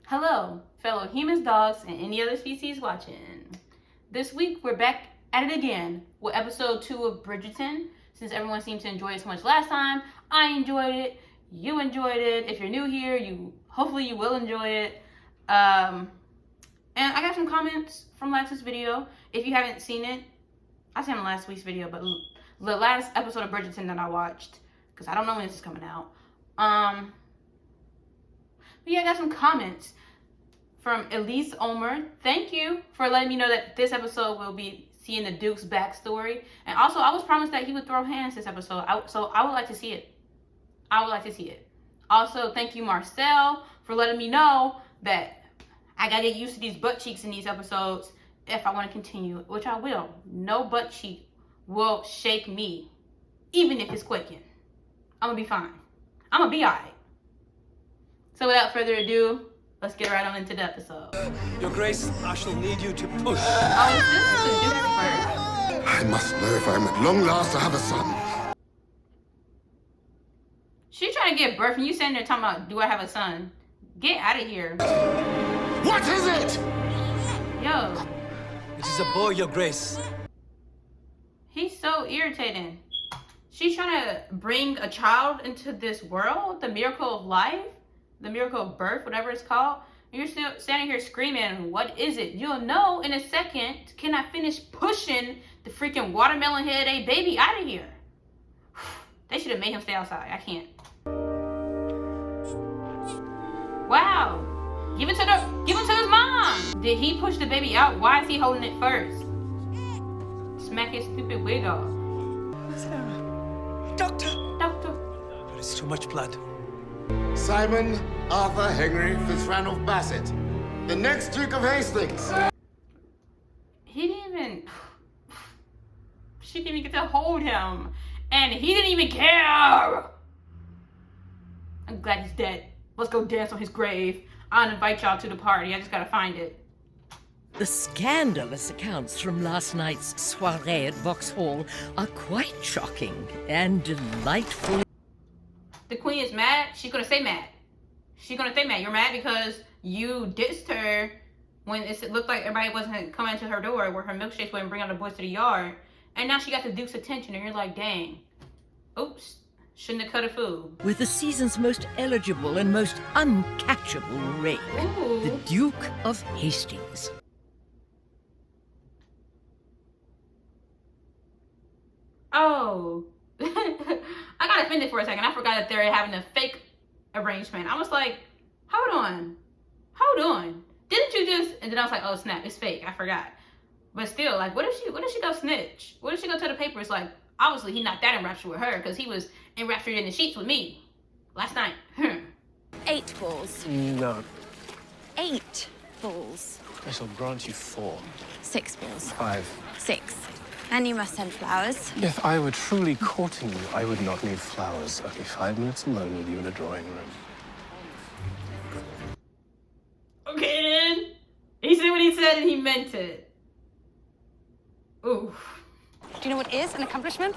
Hello, fellow humans, dogs, and any other species watching. This week, we're back at it again with episode 2 of Bridgerton. Since everyone seemed to enjoy it so much last time, I enjoyed it. You enjoyed it. If you're new here, hopefully you will enjoy it. And I got some comments from last week's video. If you haven't seen it, I seen last week's video, but the last episode of Bridgerton that I watched, because I don't know when this is coming out. But yeah, I got some comments from Elise Omer. Thank you for letting me know that this episode will be seeing the Duke's backstory. And also, I was promised that he would throw hands this episode, so I would like to see it. Also, thank you, Marcel, for letting me know that I gotta get used to these butt cheeks in these episodes if I want to continue, which I will. No butt cheek will shake me, even if it's quaking. I'm gonna be fine. I'm gonna be alright. So without further ado, let's get right on into the episode. Your Grace, I shall need you to push. Oh, is this the Duke first? I must know if I'm at long last to have a son. She's trying to give birth and you sitting there talking about, do I have a son? Get out of here. What is it? Yo. It is a boy, Your Grace. He's so irritating. She's trying to bring a child into this world, the miracle of life, the miracle of birth, whatever it's called. And you're still standing here screaming, what is it? You'll know in a second. Can I finish pushing the freaking watermelon head a baby out of here? They should have made him stay outside. I can't. Wow. Give him to his mom. Did he push the baby out? Why is he holding it first? Smack his stupid wig off. Sarah. Doctor. There is too much blood. Simon Arthur Henry Fitzranulph Bassett, the next Duke of Hastings. He didn't even... She didn't even get to hold him. And he didn't even care. I'm glad he's dead. Let's go dance on his grave. I'll invite y'all to the party. I just gotta find it. The scandalous accounts from last night's soirée at Vauxhall are quite shocking and delightful. The queen is mad. She's gonna stay mad. You're mad because you dissed her when it looked like everybody wasn't coming to her door where her milkshakes wouldn't bring out the boys to the yard. And now she got the Duke's attention and you're like, dang. Oops. Shouldn't have cut a fool. With the season's most eligible and most uncatchable rake, the Duke of Hastings. Oh. I got offended for a second. I forgot that they're having a fake arrangement. I was like, hold on. Didn't you just... And then I was like, oh snap, it's fake. I forgot. But still, like, what if she go snitch? What if she go tell the papers, like, obviously he not that enraptured with her because he was enraptured in the sheets with me last night. 8 balls. No. 8 balls. I shall grant you 4. 6 balls. 5. 6. And you must send flowers. If I were truly courting you, I would not need flowers. Only 5 minutes alone with you in a drawing room. Okay then. He said what he said and he meant it. Oof. Do you know what is an accomplishment?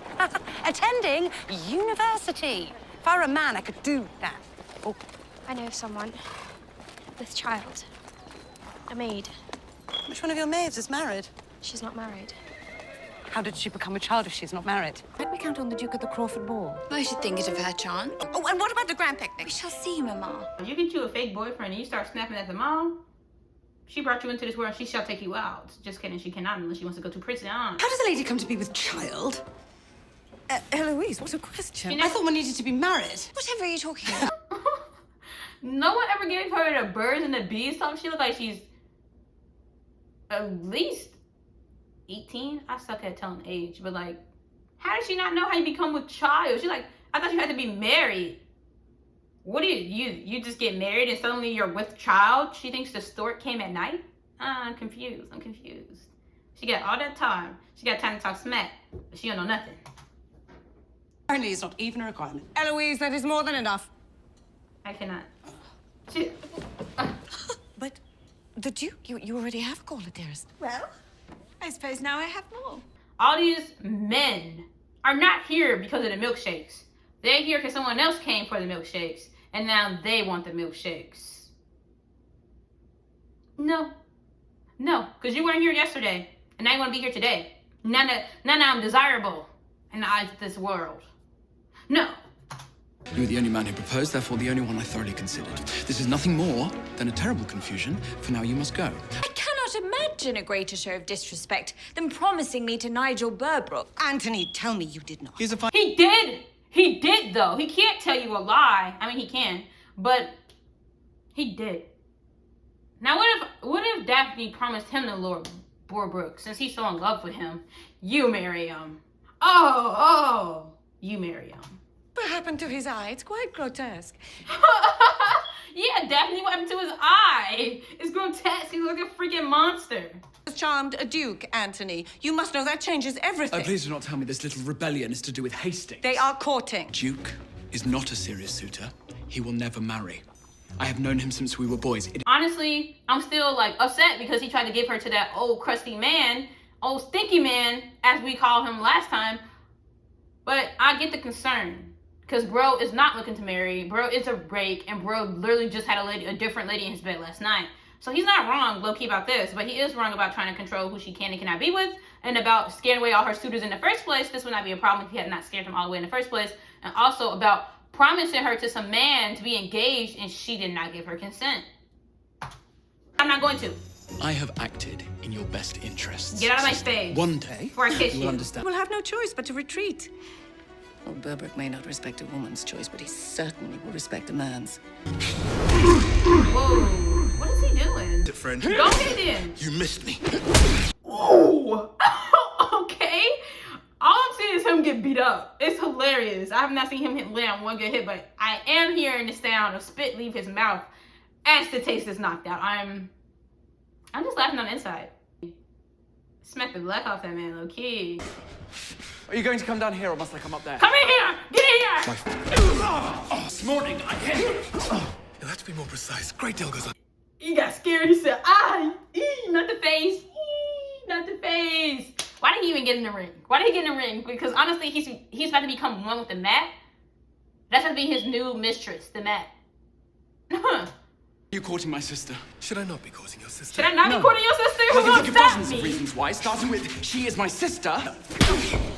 Attending university. If I were a man, I could do that. Oh. I know someone with child. A maid. Which one of your maids is married? She's not married. How did she become a child if she's not married? Might we count on the Duke at the Crawford Ball? I should think it of her chance. Oh, and what about the grand picnic? We shall see, Mama. You get you a fake boyfriend and you start snapping at the mom. She brought you into this world. She shall take you out. Just kidding. She cannot unless she wants to go to prison. How does a lady come to be with child? Eloise, what a question. You know- I thought one needed to be married. Whatever are you talking about? No one ever gave her the birds and the bees stuff. She look like she's at least 18. I suck at telling age, but like, how does she not know how you become with child? She's like, I thought you had to be married. What do you just get married and suddenly you're with child? She thinks the stork came at night? I'm confused. She got all that time. She got time to talk smack, but she don't know nothing. Apparently it's not even a requirement. Eloise, that is more than enough. I cannot. But the Duke, you already have a caller, dearest. Well, I suppose now I have more. All these men are not here because of the milkshakes. They're here because someone else came for the milkshakes. And now they want the milkshakes. No. No, because you weren't here yesterday. And now you want to be here today. Now I'm desirable in the eyes of this world. No. You were the only man who proposed, therefore the only one I thoroughly considered. This is nothing more than a terrible confusion. For now, you must go. I cannot imagine a greater show of disrespect than promising me to Nigel Burbrook. Anthony, tell me you did not. Here's a fine... He did. He did, though. He can't tell you a lie. I mean, he can. But he did. Now, what if Daphne promised him to Lord Borbrook, since he's so in love with him? You marry him. Oh, you marry him. What happened to his eye? It's quite grotesque. Yeah, Daphne, what happened to his eye? It's grotesque. He's like a freaking monster. Charmed a duke, Anthony. You must know that changes everything. Oh, please do not tell me this little rebellion is to do with Hastings. They are courting. Duke is not a serious suitor. He will never marry. I have known him since we were boys. Honestly, I'm still like upset because he tried to give her to that old crusty man, old stinky man, as we called him last time. But I get the concern. Because bro is not looking to marry. Bro is a rake, and bro literally just had a different lady in his bed last night. So he's not wrong, low-key, about this, but he is wrong about trying to control who she can and cannot be with, and about scaring away all her suitors in the first place. This would not be a problem if he had not scared them all away in the first place. And also about promising her to some man to be engaged, and she did not give her consent. I'm not going to. I have acted in your best interests. Get out of my face. One day, Before I kiss you will you. understand. We'll have no choice but to retreat. Lord Burbrook may not respect a woman's choice, but he certainly will respect a man's. Whoa. What is he doing? Friend, Go get in. you missed me. Oh. Okay. All I'm seeing is him get beat up. It's hilarious. I have not seen him land one good hit, but I am hearing the sound of spit leave his mouth as the taste is knocked out. I'm just laughing on the inside. Smack the black off that man, low key. Are you going to come down here or must I come up there? Come in here! Get in here! This morning, I came. You'll have to be more precise. Great deal goes on. He got scared. He said, not the face. Not the face. Why did he even get in the ring? Why did he get in the ring? Because honestly, he's about to become one with the mat. That's going to be his new mistress, the mat. You courting my sister? Should I not be courting your sister? Should I not be courting your sister? I Who's can going think to of stop dozens of me? reasons why, starting with she is my sister.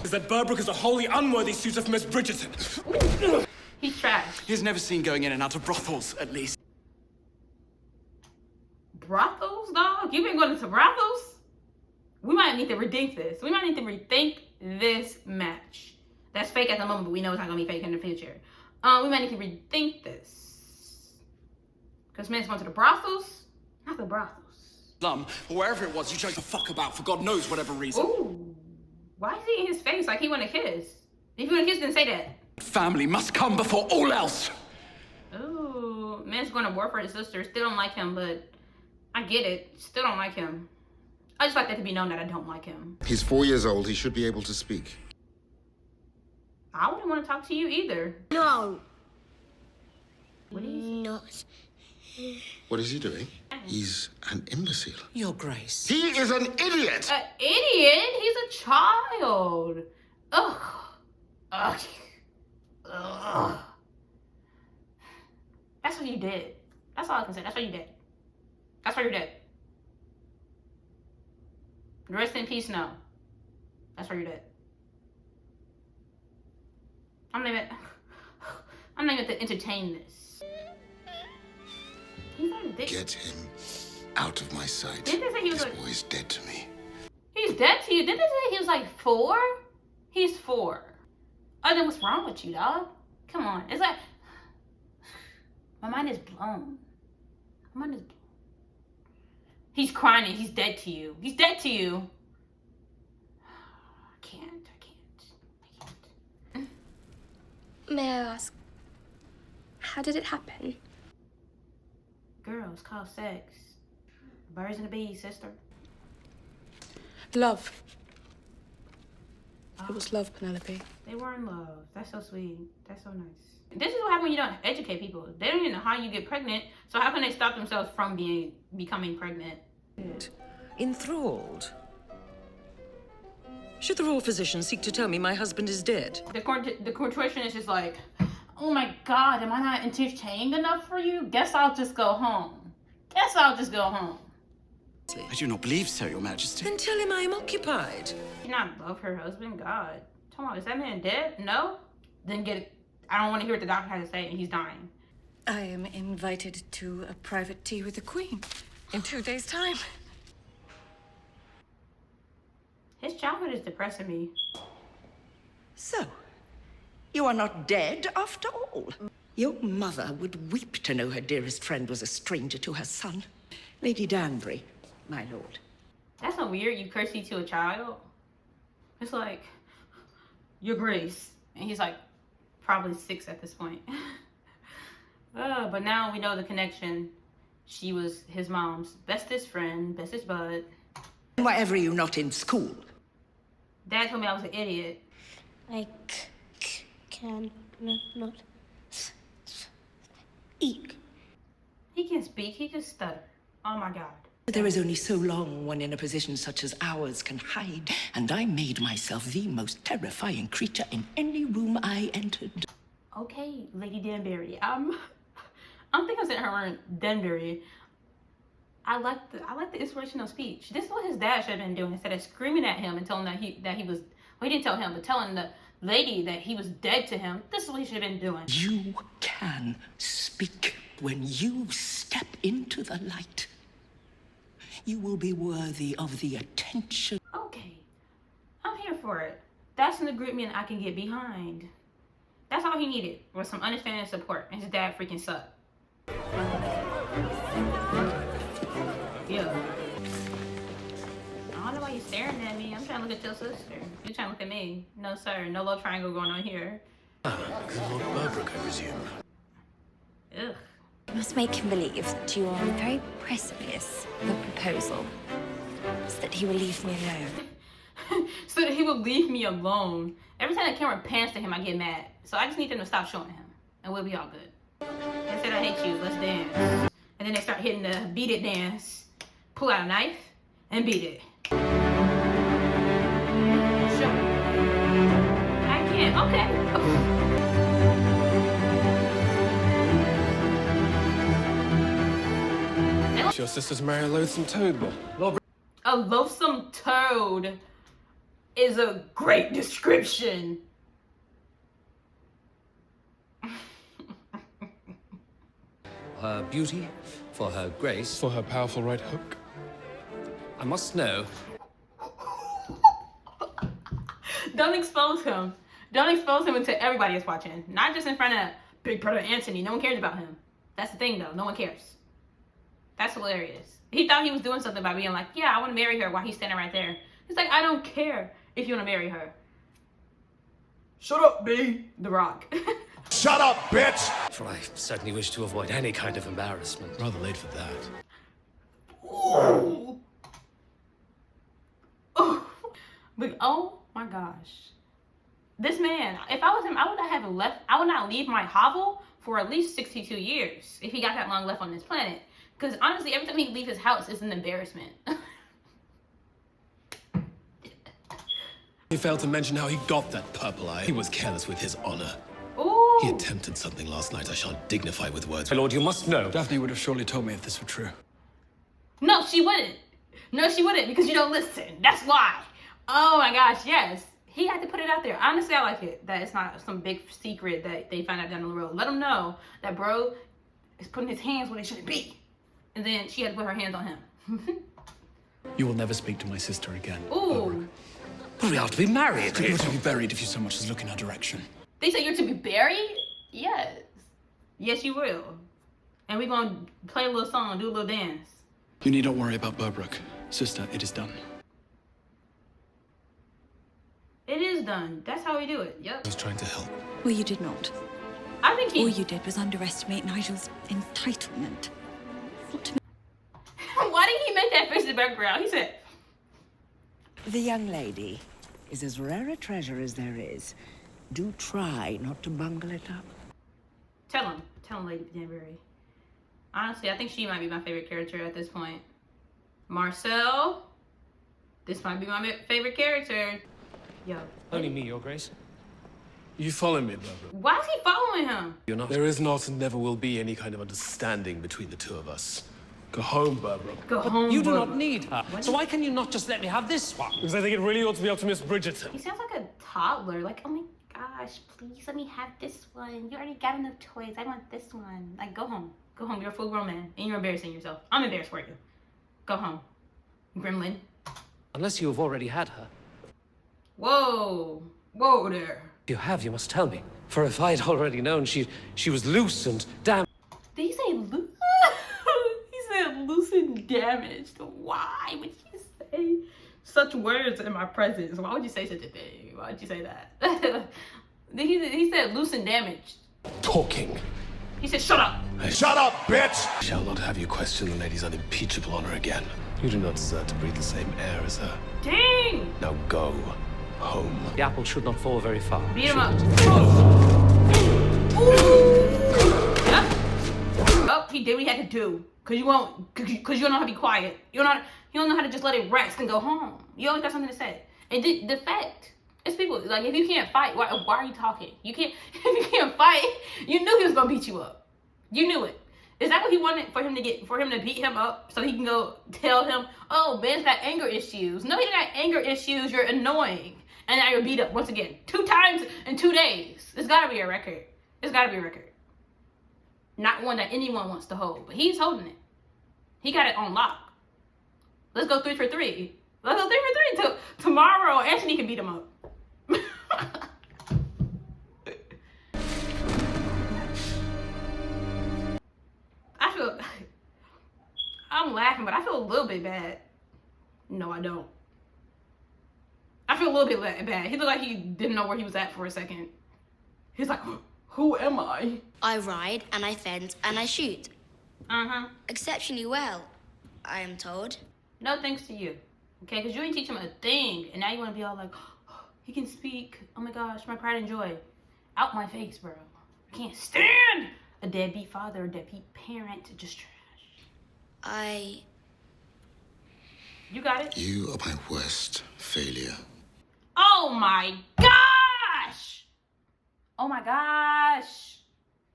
Is that Burbrook is a wholly unworthy suitor for Miss Bridgerton? He's trash. He's never seen going in and out of brothels, at least. Brothels, dog? You been going to brothels? We might need to rethink this. We might need to rethink this match. That's fake at the moment, but we know it's not going to be fake in the future. We might need to rethink this. Because man's going to the brothels? Not the brothels. Or wherever it was you chose to fuck about for God knows whatever reason. Ooh. Why is he in his face like he want to kiss? If you want to kiss, then say that. Family must come before all else. Ooh. Man's going to war for his sister. Still don't like him, but I get it. Still don't like him. I just like that to be known that I don't like him. He's 4 years old. He should be able to speak. I wouldn't want to talk to you either. No. What is Not. What is he doing? He's an imbecile. Your Grace. He is an idiot! An idiot? He's a child. Ugh. Ugh. Ugh. That's what you did. That's all I can say. That's what you did. That's what you did. Rest in peace, no. That's what you did. I'm not even to entertain this. He's not a dick. Get him out of my sight. Didn't they say he was This like... boy is dead to me. He's dead to you. Didn't they say he was like 4? He's 4. Oh, then what's wrong with you, dog? Come on. It's like... My mind is blown. My mind is blown. He's crying and he's dead to you. He's dead to you. I can't. May I ask, how did it happen? Girl, it's called sex. Birds and the bees, sister. Love. It was love, Penelope. They were in love. That's so sweet. That's so nice. This is what happens when you don't educate people. They don't even know how you get pregnant, so how can they stop themselves from becoming pregnant? Enthralled. Should the royal physician seek to tell me my husband is dead? The contortion is just like, oh my God, am I not entertaining enough for you? Guess I'll just go home. I do not believe so, Your Majesty. Then tell him I am occupied. She not love her husband? God. Come on, is that man dead? No? Then get it. I don't want to hear what the doctor has to say, and he's dying. I am invited to a private tea with the Queen in 2 days' time. His childhood is depressing me. So, you are not dead after all. Your mother would weep to know her dearest friend was a stranger to her son. Lady Danbury, my lord. That's so weird. You curtsy to a child. It's like, Your Grace. And he's like, probably 6 at this point. But now we know the connection. She was his mom's bestest friend, bestest bud. Why ever are you not in school? Dad told me I was an idiot. I can not speak. He can speak, he just stutter. Oh my God. There is only so long one in a position such as ours can hide, and I made myself the most terrifying creature in any room I entered. Okay, Lady Danbury. I'm thinking I'm saying her word, Danbury. I like the inspirational speech. This is what his dad should have been doing instead of screaming at him and telling him that he was. Well, he didn't tell him, but telling the lady that he was dead to him. This is what he should have been doing. You can speak when you step into the light. You will be worthy of the attention. Okay, I'm here for it. That's an agreement I can get behind. That's all he needed was some understanding and support, and his dad freaking sucked. Yeah. I don't know why you're staring at me. I'm trying to look at your sister. You're trying to look at me. No, sir. No love triangle going on here. Because Lord Burbrook, I presume. Ugh. You must make him believe that you are on the very precipice of a proposal, so that he will leave me alone. So that he will leave me alone. Every time the camera pans to him, I get mad. So I just need them to stop showing him, and we'll be all good. They said, I hate you, let's dance. And then they start hitting the beat it dance. Pull out a knife and beat it. Sure. I can't, okay. Your sister's marry a loathsome toad, then? A loathsome toad is a great description. Her beauty, for her grace. For her powerful right hook. I must know. Don't expose him. Don't expose him until everybody is watching. Not just in front of Big Brother Anthony. No one cares about him. That's the thing, though. No one cares. That's hilarious. He thought he was doing something by being like, yeah, I want to marry her while he's standing right there. He's like, I don't care if you want to marry her. Shut up, B. The Rock. Shut up, bitch! For I certainly wish to avoid any kind of embarrassment. Rather late for that. Ooh. Ooh. But oh my gosh. This man, if I was him, I would not leave my hovel for at least 62 years if he got that long left on this planet. Because honestly, every time he leaves his house, it's an embarrassment. He failed to mention how he got that purple eye. He was careless with his honor. Ooh. He attempted something last night I shan't dignify with words. My lord, you must know. Daphne would have surely told me if this were true. No, she wouldn't. No, she wouldn't, because you don't listen. That's why. Oh my gosh, yes. He had to put it out there. Honestly, I like it. That it's not some big secret that they find out down the road. Let them know that bro is putting his hands where they shouldn't be. And then she had to put her hands on him. You will never speak to my sister again. Ooh. We are to be married. You are to be buried if you so much as look in our direction. They say you're to be buried? Yes. Yes, you will. And we're going to play a little song, do a little dance. You need not worry about Burbrook. Sister, it is done. It is done. That's how we do it. Yep. I was trying to help. Well, you did not. I think he... All you did was underestimate Nigel's entitlement. Not to Why did he make that face in the background? He said... The young lady is as rare a treasure as there is. Do try not to bungle it up. Tell him, Lady Danbury. Honestly, I think she might be my favorite character at this point. Marcel, this might be my favorite character. Yo. Only me, Your Grace. You follow me, Burbrook. Why is he following him? You're not. There is not and never will be any kind of understanding between the two of us. Go home, Burbrook. Go home. You do bro. not need her. So why can you not just let me have this one? Because I think it really ought to be up to Miss Bridgerton. He sounds like a toddler. Like, oh my gosh, please let me have this one. You already got enough toys. I want this one. Like, go home. Go home. You're a full grown man, and you're embarrassing yourself. I'm embarrassed for you. Go home, gremlin. Unless you have already had her. Whoa. Whoa there. If you have, you must tell me. For if I had already known she was loose and damn. Did he say loose? He said loose and damaged. Why would you say such words in my presence? Why would you say such a thing? Why would you say that? He said loose and damaged. Talking. He said shut up. Shut up, bitch! I shall not have you question the lady's unimpeachable honor again. You do not deserve to breathe the same air as her. Dang! Now go home. The apple should not fall very far. Beat him up. Ooh. Yep. Oh, he did what he had to do. Cause you don't know how to be quiet. You don't know how to just let it rest and go home. You always got something to say. And the fact, it's people like if you can't fight, why are you talking? You can't. If you can't fight, you knew he was gonna beat you up. You knew it. Is that what he wanted for him to beat him up so he can go tell him, oh, Ben's got anger issues? No, he didn't got anger issues. You're annoying. And now you're beat up once again. 2 times in 2 days. It's gotta be a record. It's gotta be a record. Not one that anyone wants to hold, but he's holding it. He got it on lock. Let's go 3 for 3. Let's go 3 for 3. Tomorrow, Anthony can beat him up. I'm laughing, but I feel a little bit bad. No, I don't. I feel a little bit bad. He looked like he didn't know where he was at for a second. He's like, who am I? I ride, and I fence, and I shoot. Uh-huh. Exceptionally well, I am told. No thanks to you. Okay, because you didn't teach him a thing, and now you want to be all like, oh, he can speak. Oh my gosh, my pride and joy. Out my face, bro. I can't stand a deadbeat father, a deadbeat parent. Just trash. You got it? You are my worst failure. Oh my gosh! Oh my gosh.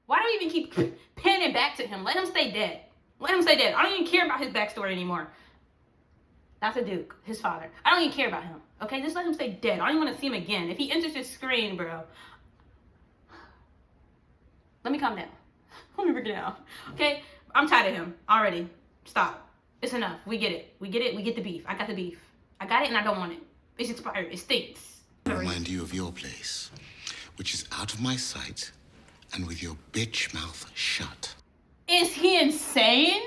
Why do we even keep pinning it back to him? Let him stay dead. Let him stay dead. I don't even care about his backstory anymore. That's the Duke, his father. I don't even care about him. Okay, just let him stay dead. I don't even want to see him again. If he enters this screen, bro. Let me calm down. Let me break it down. Okay? I'm tired of him already. Stop. It's enough. We get it. We get it. We get the beef. I got the beef. I got it and I don't want it. It's expired. It stinks. Remind you of your place, which is out of my sight and with your bitch mouth shut. Is he insane?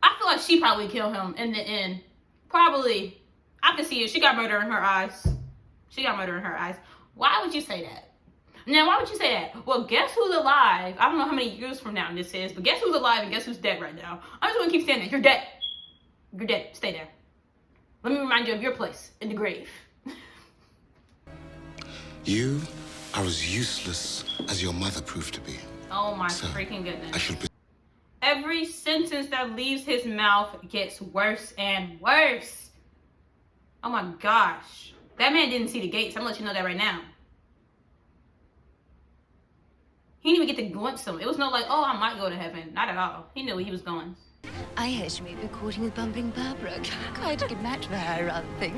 I feel like she probably killed him in the end. Probably. I can see it. She got murder in her eyes. She got murder in her eyes. Why would you say that? Now, why would you say that? Well, guess who's alive? I don't know how many years from now this is, but guess who's alive and guess who's dead right now? I'm just gonna keep saying that. You're dead. You're dead. Stay there. Let me remind you of your place in the grave. You are as useless as your mother proved to be. Oh my So, freaking goodness. I should be. Every sentence that leaves his mouth gets worse and worse. Oh my gosh. That man didn't see the gates. I'm gonna let you know that right now. He didn't even get to glimpse them. It was no like, oh, I might go to heaven. Not at all. He knew where he was going. I heard you may be courting with Bumbling Burbrook. Quite a good match for her, I rather think.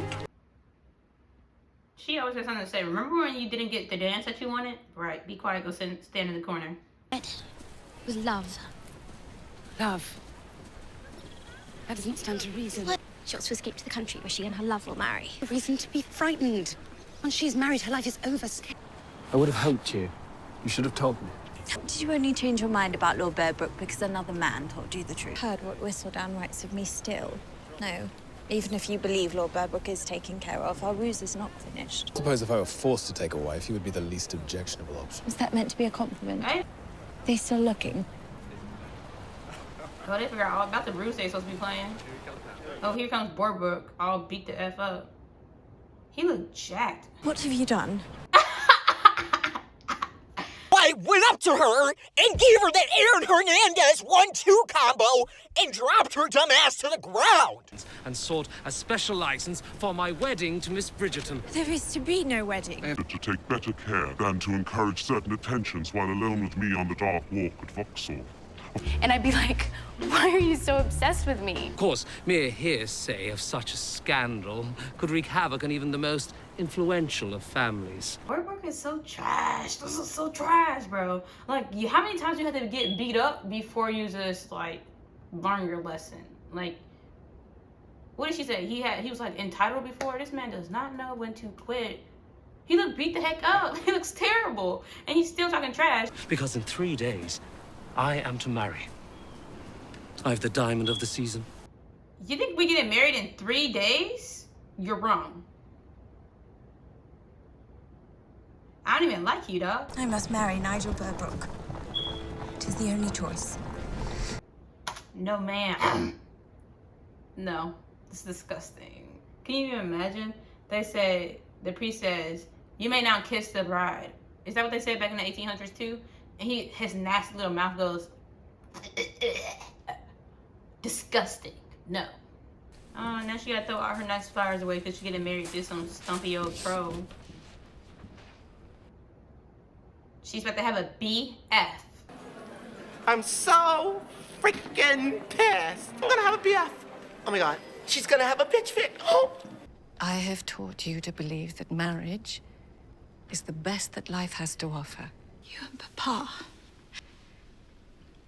She always has something to say. Remember when you didn't get the dance that you wanted? Right. Be quiet. Go stand in the corner. It was love. Love. That doesn't stand to reason. What? She wants to escape to the country where she and her love will marry. A reason to be frightened. Once she's married, her life is over. I would have helped you. You should have told me. Did you only change your mind about Lord Burbrook because another man told you the truth? Heard what Whistledown writes of me still? No. Even if you believe Lord Burbrook is taken care of, our ruse is not finished. I suppose if I were forced to take a wife, he would be the least objectionable option. Was that meant to be a compliment? Hey. They still looking? Oh, they forgot all about the ruse they're supposed to be playing. Oh, here comes Burbrook, all beat the F up. He looked jacked. What have you done? I went up to her and gave her that Aaron Hernandez 1-2 combo and dropped her dumb ass to the ground. And sought a special license for my wedding to Miss Bridgerton. There is to be no wedding. To take better care than to encourage certain attentions while alone with me on the dark walk at Vauxhall. And I'd be like, why are you so obsessed with me? Of course, mere hearsay of such a scandal could wreak havoc on even the most influential of families. Boardwalk is so trash. This is so trash, bro. Like, how many times you have to get beat up before you just, like, learn your lesson? Like, what did she say? He was, like, entitled before. This man does not know when to quit. He looked beat the heck up. He looks terrible. And he's still talking trash. Because in 3 days, I am to marry. I have the diamond of the season. You think we getting married in 3 days? You're wrong. I don't even like you, dog. I must marry Nigel Burbrook. It is the only choice. No, ma'am. No, it's disgusting. Can you even imagine? They say, the priest says, you may now kiss the bride. Is that what they said back in the 1800s too? And his nasty little mouth goes, disgusting. No. Oh, now she gotta throw all her nice flowers away because she's getting married to some stumpy old troll. She's about to have a BF. I'm so freaking pissed. I'm gonna have a BF. Oh my god, she's gonna have a bitch fit. Oh. I have taught you to believe that marriage is the best that life has to offer. You and Papa.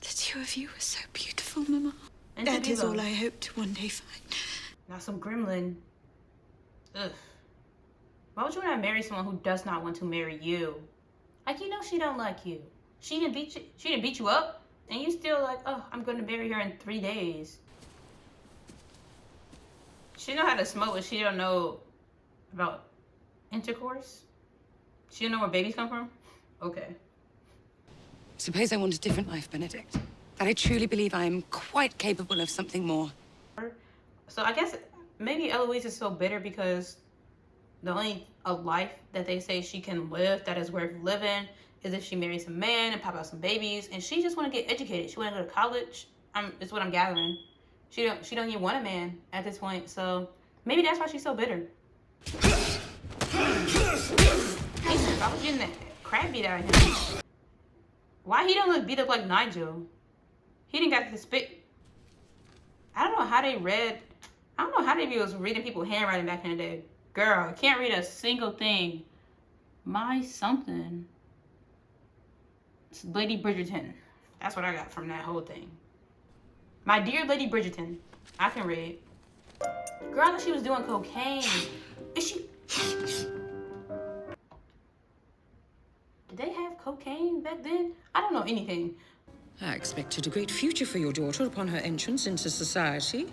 The two of you are so beautiful, Mama. And that is all I hope to one day find. Now some gremlin. Ugh. Why would you want to marry someone who does not want to marry you? Like, you know she don't like you. She didn't beat you up, and you still like, oh, I'm gonna marry her in 3 days. She know how to smoke, but she don't know about intercourse. She don't know where babies come from. Okay. Suppose I want a different life, Benedict. That I truly believe I am quite capable of something more. So I guess maybe Eloise is so bitter because the only life that they say she can live that is worth living is if she marries a man and pop out some babies, and she just want to get educated. She want to go to college. It's what I'm gathering. She don't even want a man at this point, so maybe that's why she's so bitter. I was getting that crap beat out of him. Why he don't look beat up like Nigel? He didn't got the spit. I don't know how they was reading people's handwriting back in the day. Girl, I can't read a single thing. My something. It's Lady Bridgerton. That's what I got from that whole thing. My dear Lady Bridgerton. I can read. Girl, I thought she was doing cocaine. Is she? Did they have cocaine back then? I don't know anything. I expected a great future for your daughter upon her entrance into society.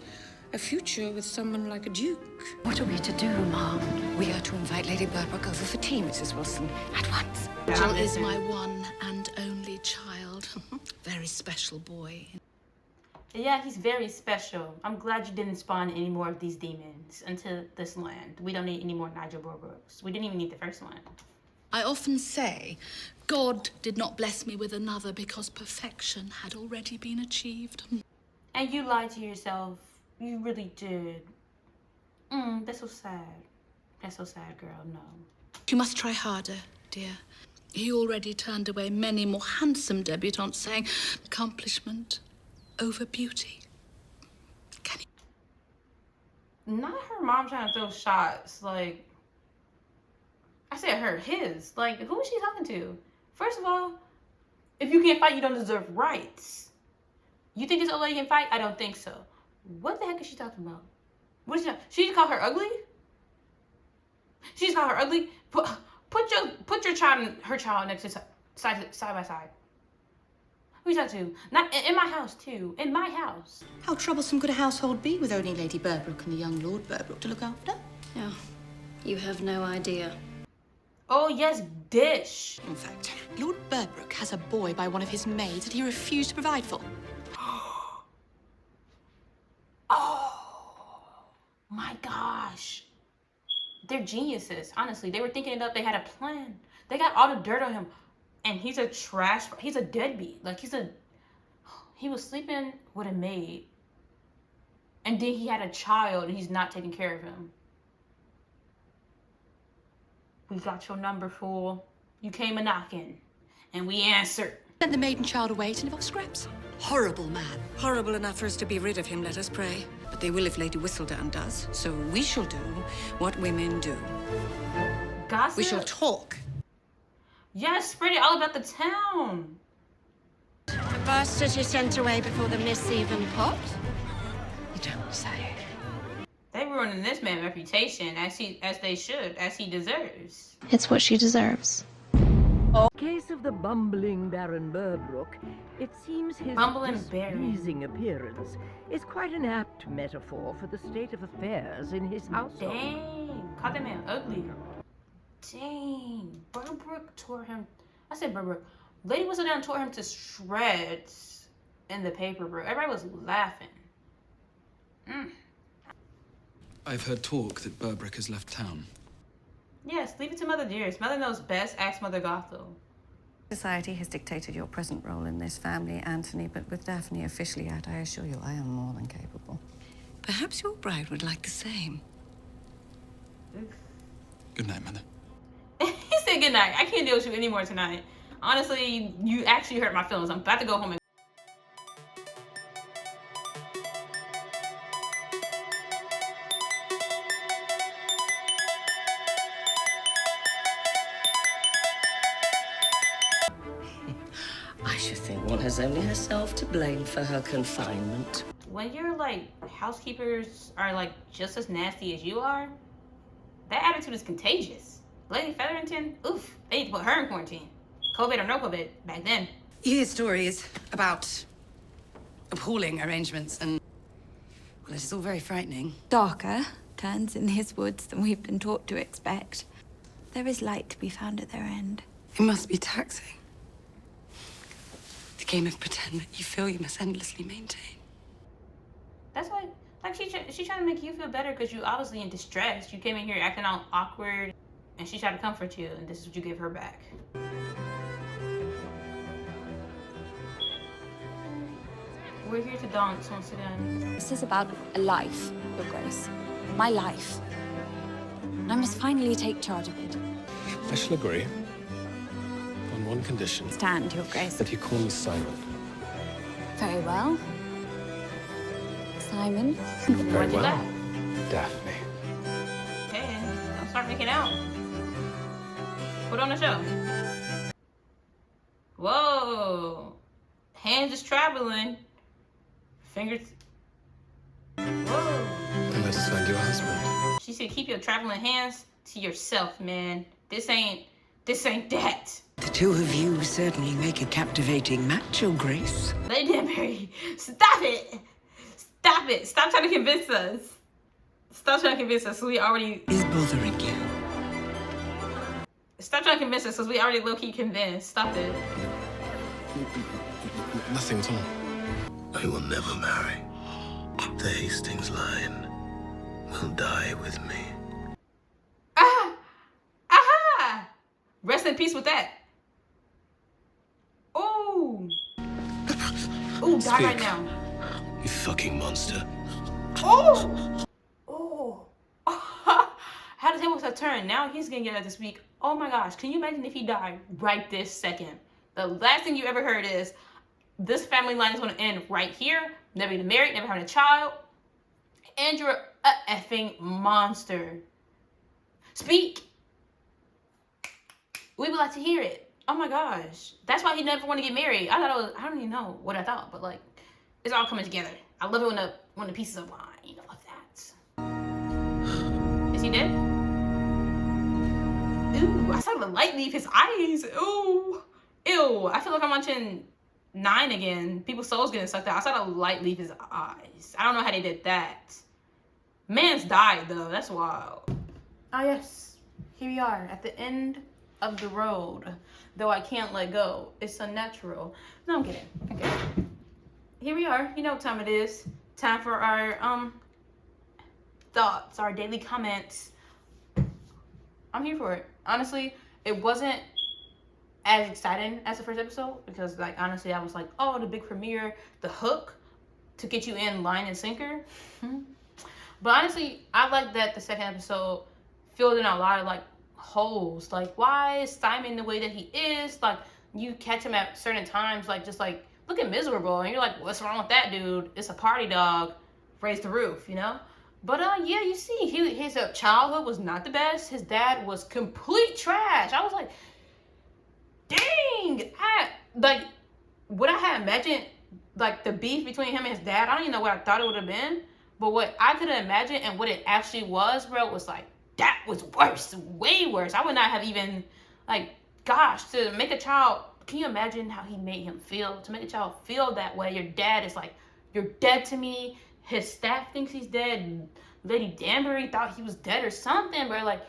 A future with someone like a duke. What are we to do, Mom? We are to invite Lady Burbrook over for tea, Mrs. Wilson, at once. Nigel is my one and only child. Very special boy. Yeah, he's very special. I'm glad you didn't spawn any more of these demons into this land. We don't need any more Nigel Burbrooks. We didn't even need the first one. I often say, God did not bless me with another because perfection had already been achieved. And you lied to yourself. You really did. That's so sad. That's so sad, girl. No. You must try harder, dear. He already turned away many more handsome debutantes, saying accomplishment over beauty. Can you? Not her mom trying to throw shots. Like, I said her, his. Like, who is she talking to? First of all, if you can't fight, you don't deserve rights. You think this old lady can fight? I don't think so. What the heck is she talking about? What is she just called her ugly? She just called her ugly? Put your child and her child next to side by side. Who you talking to? Not in my house too. In my house. How troublesome could a household be with only Lady Burbrook and the young Lord Burbrook to look after? Oh, you have no idea. Oh yes, dish. In fact, Lord Burbrook has a boy by one of his maids that he refused to provide for. Oh my gosh. They're geniuses, honestly. They were thinking it up. They had a plan. They got all the dirt on him. And he's a deadbeat. Like, he was sleeping with a maid. And then he had a child and he's not taking care of him. We got your number, fool. You came a-knocking. And we answered. Sent the maid and child away to live off scraps. horrible man. Horrible enough for us to be rid of him, let us pray. But they will if Lady Whistledown does. So we shall do what women do. Gossip? We shall talk. Yes, spread it all about the town. The bastard you sent away before the miss even popped? You don't say. They ruining this man's reputation as they should, as he deserves. It's what she deserves. In case of the bumbling Baron Burbrook, it seems his displeasing appearance is quite an apt metaphor for the state of affairs in his household. Dang, caught that man ugly. Dang, Burbrook tore him. I said Burbrook. Lady Whistledown tore him to shreds in the paper, bro. Everybody was laughing. I've heard talk that Burbrook has left town. Yes, leave it to Mother Dearest. Mother knows best. Ask Mother Gothel. Society has dictated your present role in this family, Anthony, but with Daphne officially out, I assure you I am more than capable. Perhaps your bride would like the same. Good night, Mother. He said good night. I can't deal with you anymore tonight. Honestly, you actually hurt my feelings. I'm about to go home and I should think one has only herself to blame for her confinement. when your like housekeepers are like just as nasty as you are, that attitude is contagious. Lady Featherington, oof, they need to put her in quarantine. COVID or no COVID, back then. You hear stories about appalling arrangements and, well, it's all very frightening. Darker turns in his woods than we've been taught to expect. There is light to be found at their end. It must be taxing. The game of pretend that you feel you must endlessly maintain. That's why, like, she's trying to make you feel better because you obviously in distress. You came in here acting all awkward, and she tried to comfort you, and this is what you gave her back. We're here to dance once again. This is about a life, Your Grace. My life. And I must finally take charge of it. I shall agree. On one condition. Stand, Your Grace. That you call me Simon. Very well. Simon. Very Why'd you well. laugh? Daphne. Hey, don't start making out. Put on the show. Whoa. Hands is traveling. Fingers. Whoa. Then let us find your husband. She said, keep your traveling hands to yourself, man. This ain't that. The two of you certainly make a captivating match, Your Grace. Lady Danbury, stop it. Stop it. Stop trying to convince us. Stop trying to convince us. We already is bothering you. Stop trying to convince us because we already low-key convinced. Stop it. Nothing at all. I will never marry. The Hastings line will die with me. Ah! Aha! Rest in peace with that. Ooh. Ooh, die right now. You fucking monster. Oh! Oh. How the tables have turned. Now he's gonna get out this week. Oh my gosh, can you imagine if he died right this second? The last thing you ever heard is, this family line is gonna end right here. Never getting married, never having a child. And you're a effing monster. Speak. We would like to hear it. Oh my gosh. That's why he never want to get married. I don't even know what I thought, but like, it's all coming together. I love it when the pieces align. I love that. Is he dead? Ooh, I saw the light leave his eyes. Ooh. Ew. I feel like I'm watching 9 again. People's souls getting sucked out. I saw the light leave his eyes. I don't know how they did that. Man's died though. That's wild. Ah yes. Here we are at the end of the road. Though I can't let go. It's unnatural. No, I'm kidding. Okay. Here we are. You know what time it is. Time for our thoughts, our daily comments. I'm here for it. Honestly, it wasn't as exciting as the first episode because, like, honestly, I was like, oh, the big premiere, the hook to get you in line and sinker. But honestly, I like that the second episode filled in a lot of like holes. Like, why is Simon the way that he is? Like, you catch him at certain times, like just like looking miserable, and you're like, what's wrong with that dude? It's a party dog, raise the roof, you know? But yeah, you see, his childhood was not the best. His dad was complete trash. I was like, dang, would I have imagined like the beef between him and his dad? I don't even know what I thought it would have been, but what I could have imagined and what it actually was, bro, was like, that was worse, way worse. I would not have even, like, gosh, to make a child, can you imagine how he made him feel? To make a child feel that way, your dad is like, you're dead to me. His staff thinks he's dead. Lady Danbury thought he was dead or something, bro. Like,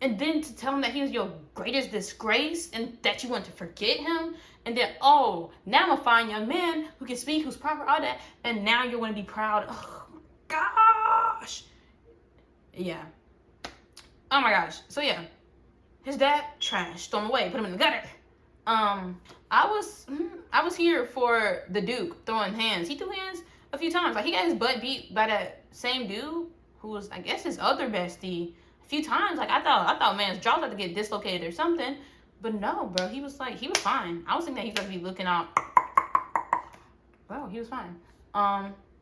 and then to tell him that he was your greatest disgrace and that you want to forget him. And then, oh, now I'm a fine young man who can speak, who's proper, all that. And now you're going to be proud. Oh, my gosh. Yeah. Oh, my gosh. So, yeah. His dad, trash. Throw him away. Put him in the gutter. I was here for the Duke throwing hands. He threw hands a few times. Like, he got his butt beat by that same dude who was, I guess, his other bestie a few times. Like, I thought man's jaw had to get dislocated or something. But no, bro, he was fine. I was thinking that he was going to be looking out. Bro, he was fine.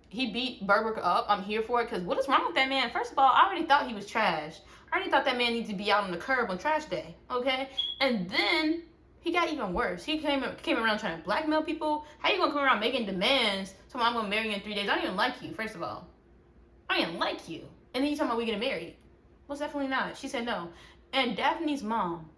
He beat Berbrook up. I'm here for it, because what is wrong with that man? First of all, I already thought he was trash. I already thought that man needed to be out on the curb on trash day, okay? And then he got even worse. He came around trying to blackmail people. How you gonna come around making demands? Talking about I'm gonna marry you in 3 days. I don't even like you, first of all. I don't even like you. And then you talking about we getting married. Well, definitely not. She said no. And Daphne's mom,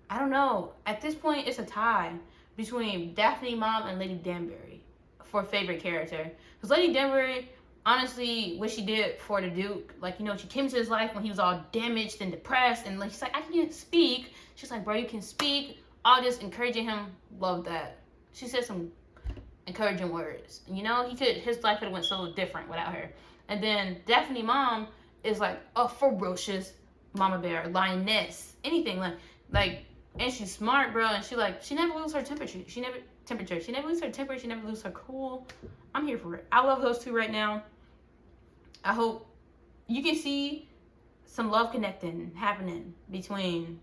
I don't know. At this point, it's a tie between Daphne's mom and Lady Danbury for favorite character. Because Lady Danbury, honestly, what she did for the Duke, like, you know, she came into his life when he was all damaged and depressed, and like, she's like, I can't speak. She's like, bro, you can speak. All this encouraging him, love that. She said some encouraging words. And, you know, his life could have went so different without her. And then Daphne's mom is like a ferocious mama bear, lioness, anything like, and she's smart, bro, and she never loses her temperature. She never loses her temper. She never loses her cool. I'm here for it. I love those two right now. I hope you can see some love connecting happening between,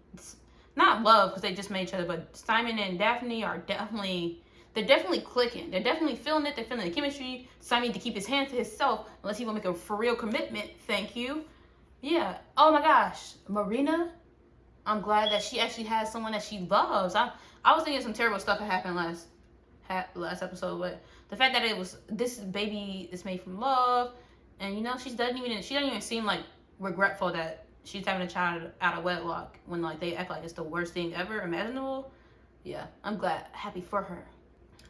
not love because they just made each other, but Simon and Daphne are definitely clicking. They're definitely feeling it. They're feeling the chemistry. Simon to keep his hand to himself unless he will make a for real commitment. Thank you. Yeah. Oh my gosh, Marina. I'm glad that she actually has someone that she loves. I was thinking some terrible stuff had happened last episode, but the fact that it was this baby is made from love, and you know she doesn't even seem like regretful that she's having a child out of wedlock when like they act like it's the worst thing ever imaginable. Yeah, I'm glad, happy for her.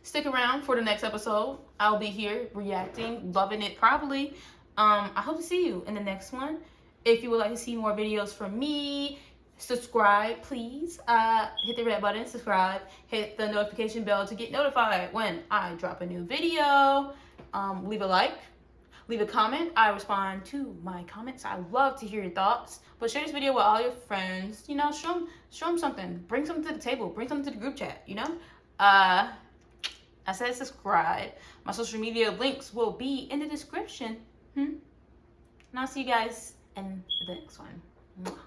Stick around for the next episode. I'll be here reacting, loving it probably. I hope to see you in the next one. If you would like to see more videos from me, subscribe, please. Hit the red button, subscribe, hit the notification bell to get notified when I drop a new video. Leave a like, leave a comment. I respond to my comments. I love to hear your thoughts. But share this video with all your friends. You know, show them something. Bring something to the table. Bring something to the group chat, you know? I said subscribe. My social media links will be in the description. And I'll see you guys in the next one. Mwah.